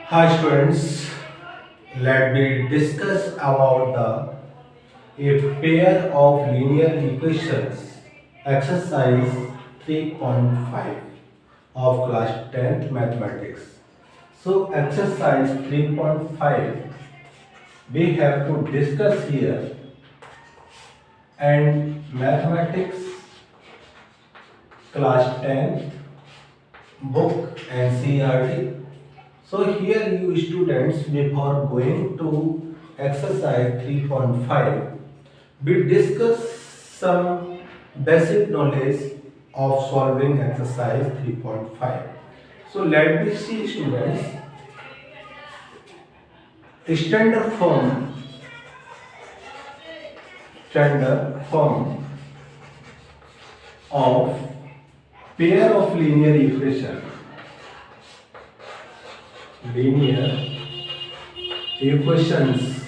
Hi students, let me discuss about a pair of linear equations exercise 3.5 of class 10th mathematics. So exercise 3.5 we have to discuss here, and mathematics class 10th book NCERT. So here you students, before going to exercise 3.5, we discuss some basic knowledge of solving exercise 3.5. So let me see students, standard form, standard form of pair of linear equation, linear equations.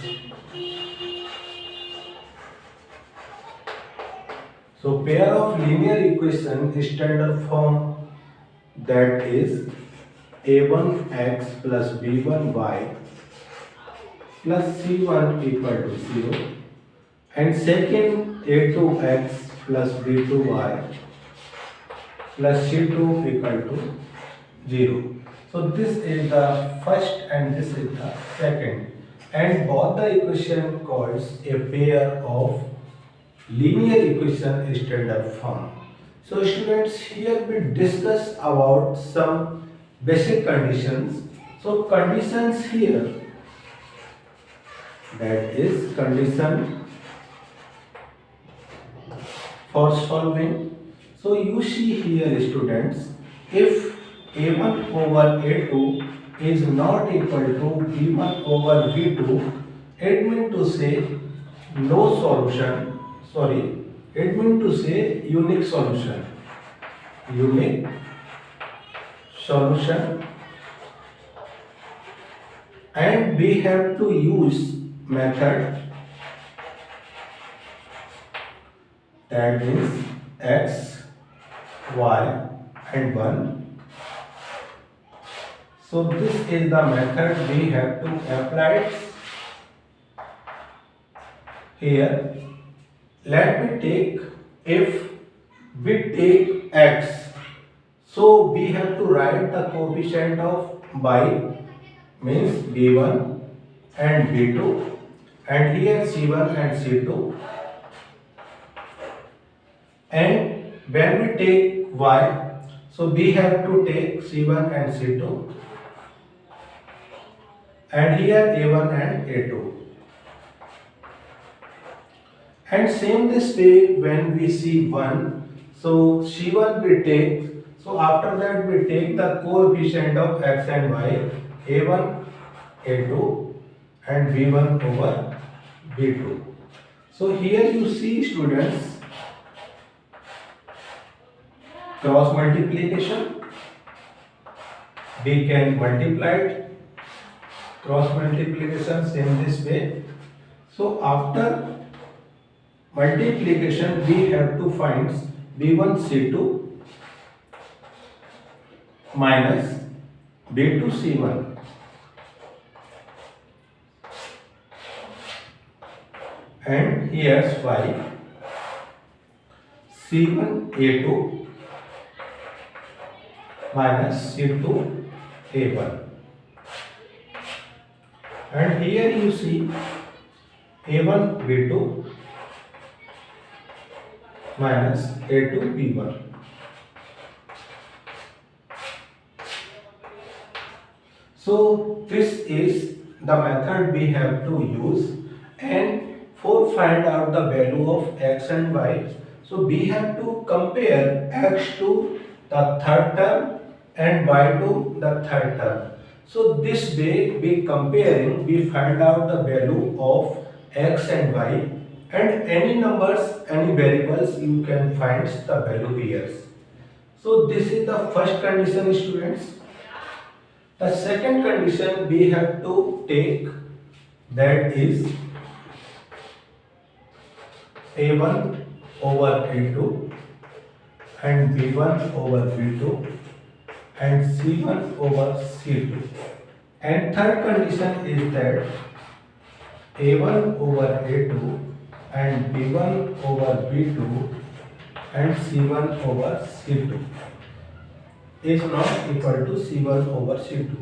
So pair of linear equation standard form, that is a1x plus b1y plus c1 equal to 0, and second a2x plus b2y plus c2 equal to 0. So this is the first and this is the second, and both the equation calls a pair of linear equation standard form. So students, here we discuss about some basic conditions. So conditions here, that is condition for solving. So you see here students, if a1 over a2 is not equal to b1 over b2, it means to say no solution, sorry, it means to say unique solution, unique solution, and we have to use method, that means x, y and 1. So this is the method we have to apply here. Let me take, if we take x, so we have to write the coefficient of y, means b1 and b2, and here c1 and c2, and when we take y, so we have to take c1 and c2, and here a1 and a2. And same this way, when we see 1, so c1 we take, so after that we take the coefficient of x and y, a1, a2 and b1 over b2. So here you see students, cross multiplication, we can multiply it, cross multiplication same this way. So after multiplication we have to find b1 c2 minus b2 c1, and here's y, c1 a2 minus c2 a1, and here you see a1 b2 minus a2 b1. So this is the method we have to use, and for find out the value of x and y, so we have to compare x to the third term and y to the third term. So this way, we comparing, we find out the value of x and y, and any numbers, any variables you can find the value here. So this is the first condition students. The second condition we have to take, that is a1 over a2 and b1 over b2 and c1 over c2. And third condition is that a1 over a2 and b1 over b2 and c1 over c2 is not equal to c1 over c2.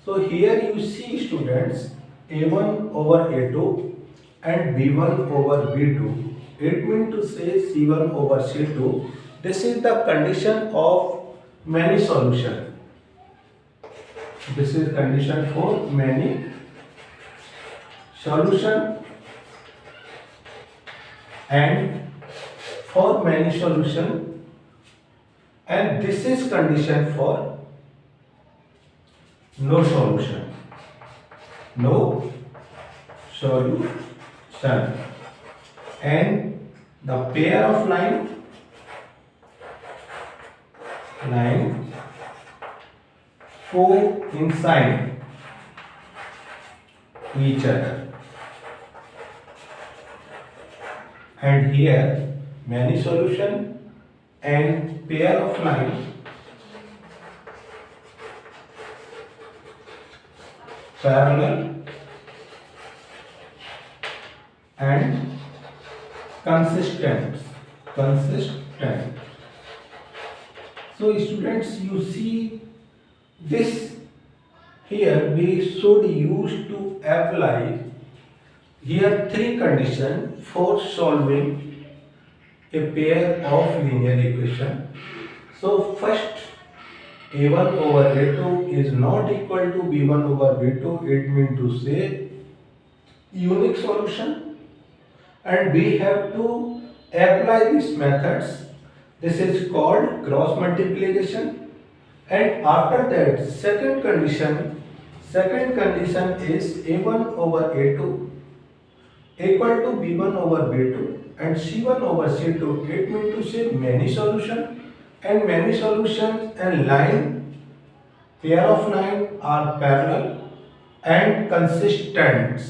So here you see students, a1 over a2 and b1 over b2, it means to say c1 over c2. This is the condition of many solution. This is condition for many solution, and for many solution, and this is condition for no solution. No solution. And the pair of line coincide each other. And here many solution and pair of line parallel and consistent. So students, you see this here we should use to apply here three conditions for solving a pair of linear equation. So first, a1 over a2 is not equal to b1 over b2. It means to say unique solution, and we have to apply these methods. This is called cross multiplication. And after that, second condition is a1 over a2 equal to b1 over b2 and c1 over c2. It means to say many solution, and many solutions and line, pair of line are parallel and consistent.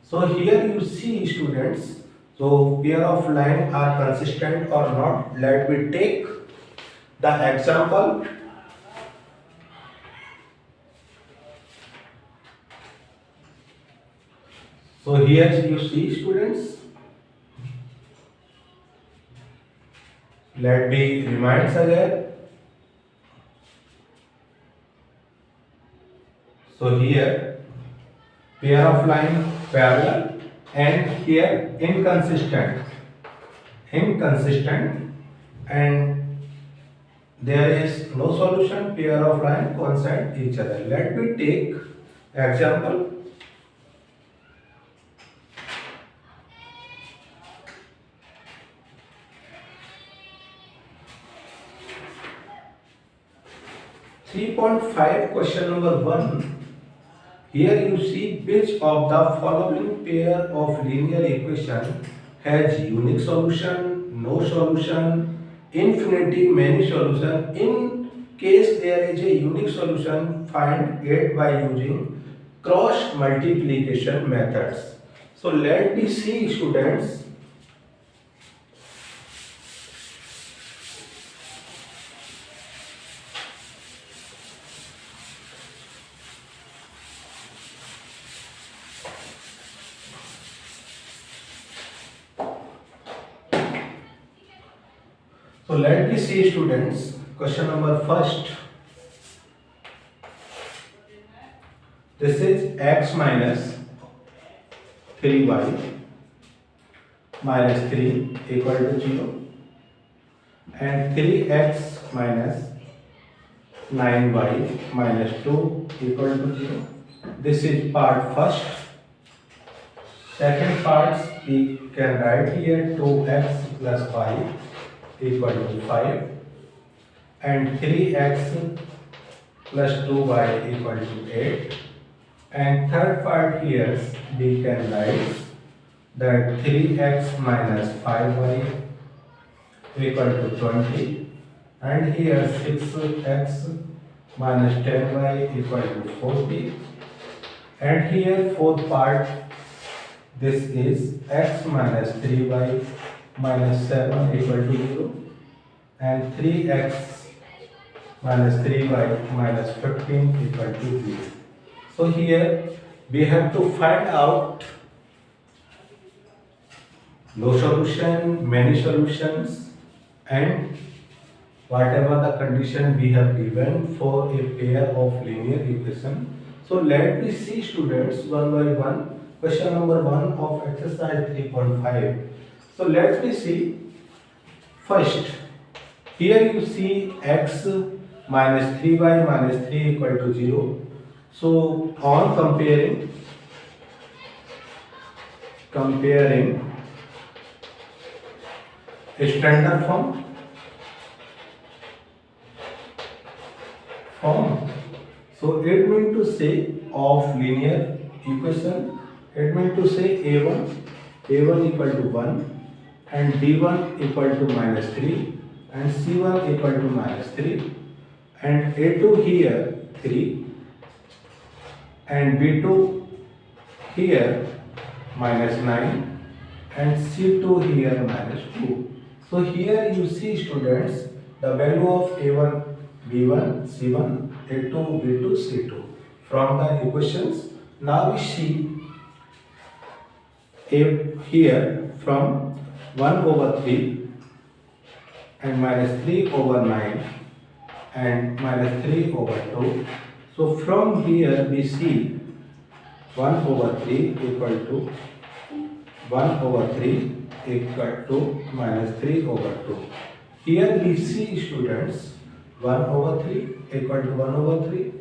So here you see students, so pair of line are consistent or not. Let me take the example. So here you see students, let me remind again. So here pair of line parallel, and here inconsistent, and there is no solution, pair of line coincide each other. Let me take example. Question number 1. Here you see which of the following pair of linear equation has unique solution, no solution, infinity, many solution. In case there is a unique solution, find it by using cross multiplication methods. So let me see students. So let me see students, question number first. This is x minus 3y minus 3 equal to 0 and 3x minus 9y minus 2 equal to 0. This is part first. Second part we can write here 2x plus y equal to 5 and 3x plus 2y equal to 8, and third part here we can write that 3x minus 5y equal to 20, and here 6x minus 10y equal to 40, and here fourth part, this is x minus 3y minus 7 equal to 0, and 3x minus 3y minus 15 equal to 0. So here we have to find out no solution, many solutions, and whatever the condition we have given for a pair of linear equation. So let me see students one by one. Question number 1 of exercise 3.5. So let me see. First, here you see x minus 3y minus 3 equal to 0. So on comparing a standard form. So it means to say of linear equation, it means to say a1 equal to 1 and b1 equal to minus 3 and c1 equal to minus 3 and a2 here 3 and b2 here minus 9 and c2 here minus 2. So here you see students the value of a1, b1, c1, a2, b2, c2 from the equations. Now we see here from 1 over 3 and minus 3 over 9 and minus 3 over 2. So from here we see 1 over 3 equal to 1 over 3 equal to minus 3 over 2. Here we see students 1 over 3 equal to 1 over 3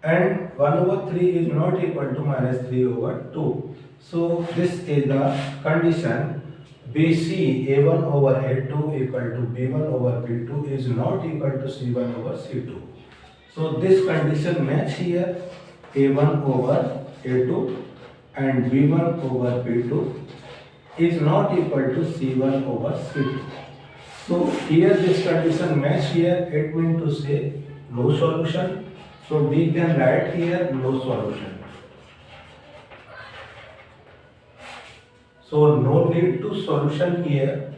and 1 over 3 is not equal to minus 3 over 2. So this is the condition BC a1 over a2 equal to b1 over b2 is not equal to c1 over c2. So this condition match here a1 over a2 and b1 over b2 is not equal to c1 over c2. So here this condition match here, it means to say no solution. So we can write here no solution. So no need to solution here.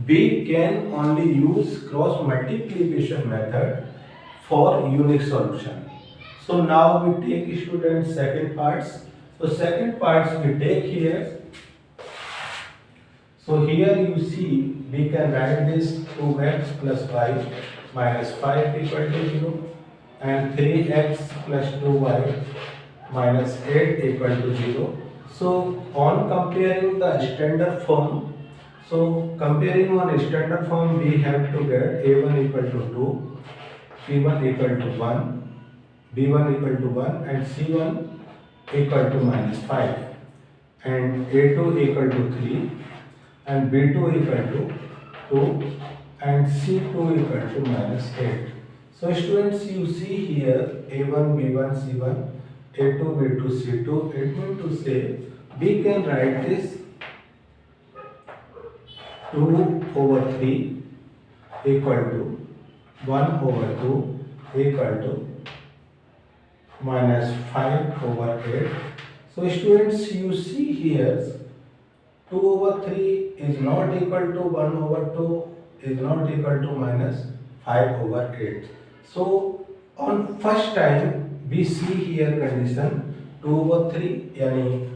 We can only use cross multiplication method for unique solution. So now we take students second parts. So second parts we take here. So here you see we can write this 2x plus 5 minus 5 equal to 0 and 3x plus 2y minus 8 equal to 0. So on comparing the standard form, we have to get a1 equal to 2, c1 equal to 1, b1 equal to 1 and c1 equal to minus 5 and a2 equal to 3 and b2 equal to 2 and c2 equal to minus 8. So students, you see here a1, b1, c1, a2, b2, c2. It means to say we can write this 2 over 3 equal to 1 over 2 equal to minus 5 over 8. So students, you see here 2 over 3 is not equal to 1 over 2 is not equal to minus 5 over 8. So on first time we see here condition 2 over 3 yani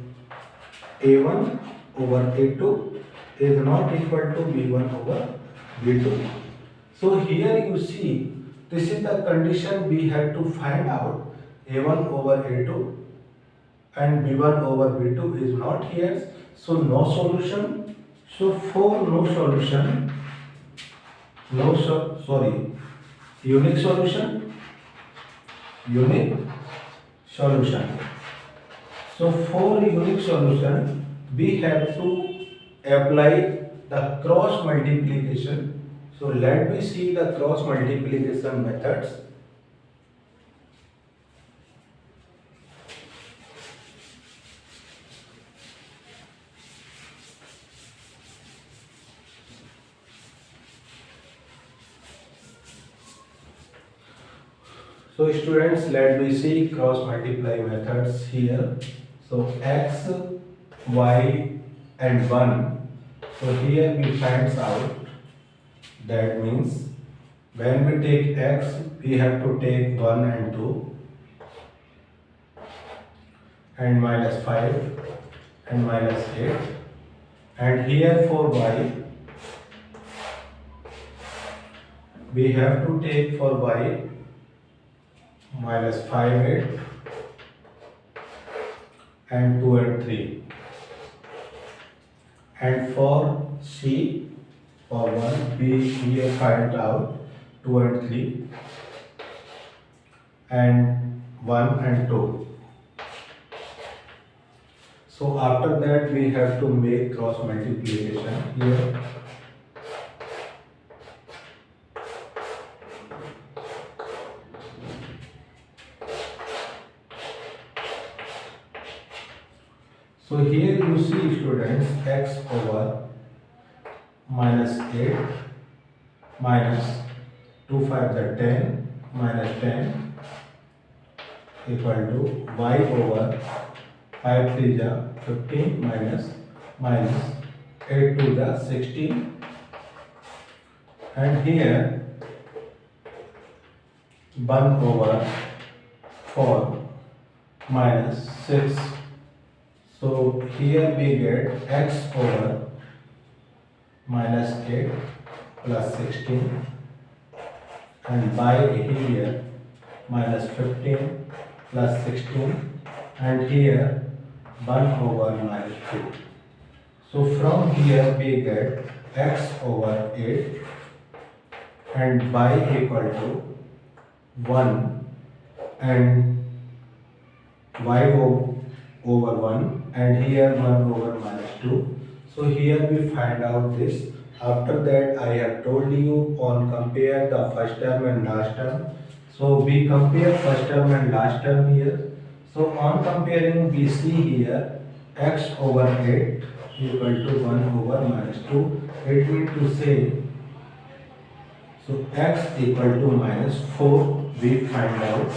a1 over a2 is not equal to b1 over b2. So here you see this is the condition we have to find out a1 over a2 and b1 over b2 is not here. So no solution. So for no solution, unique solution. So for unique solution, we have to apply the cross multiplication. So let me see the cross multiplication methods. So students, let me see cross multiply methods here. So x, y and 1. So here we find out that means when we take x, we have to take 1 and 2. and minus 5 and minus 8, and here for y we have to take for y minus 5 8 and 2 and 3, and for c for 1 we here find out 2 and 3 and 1 and 2. So after that we have to make cross multiplication here. So here you see students, x over minus 8 minus 2 5 the 10 minus 10 equal to y over 5 3 the 15 minus 8 to the 16, and here 1 over 4 minus 6. So here we get x over minus 8 plus 16, and by here minus 15 plus 16, and here 1 over minus 2. So from here we get x over 8 and y equal to 1 and y over 1, and here 1 over minus 2. So here we find out this. After that I have told you on compare the first term and last term. So we compare first term and last term here. So on comparing we see here x over 8 equal to 1 over minus 2. It means to say, so x equal to minus 4 we find out,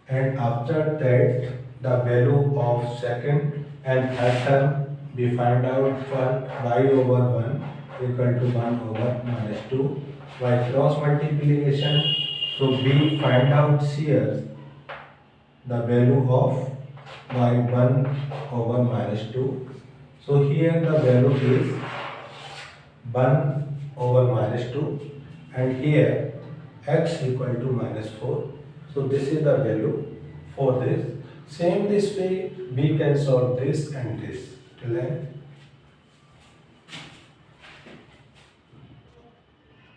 and after that the value of second and third term we find out for y over 1 equal to 1 over minus 2 by cross multiplication. So we find out here the value of y 1 over minus 2. So here the value is 1 over minus 2, and here x equal to minus 4. So this is the value for this. Same this way we can solve this and this. Till then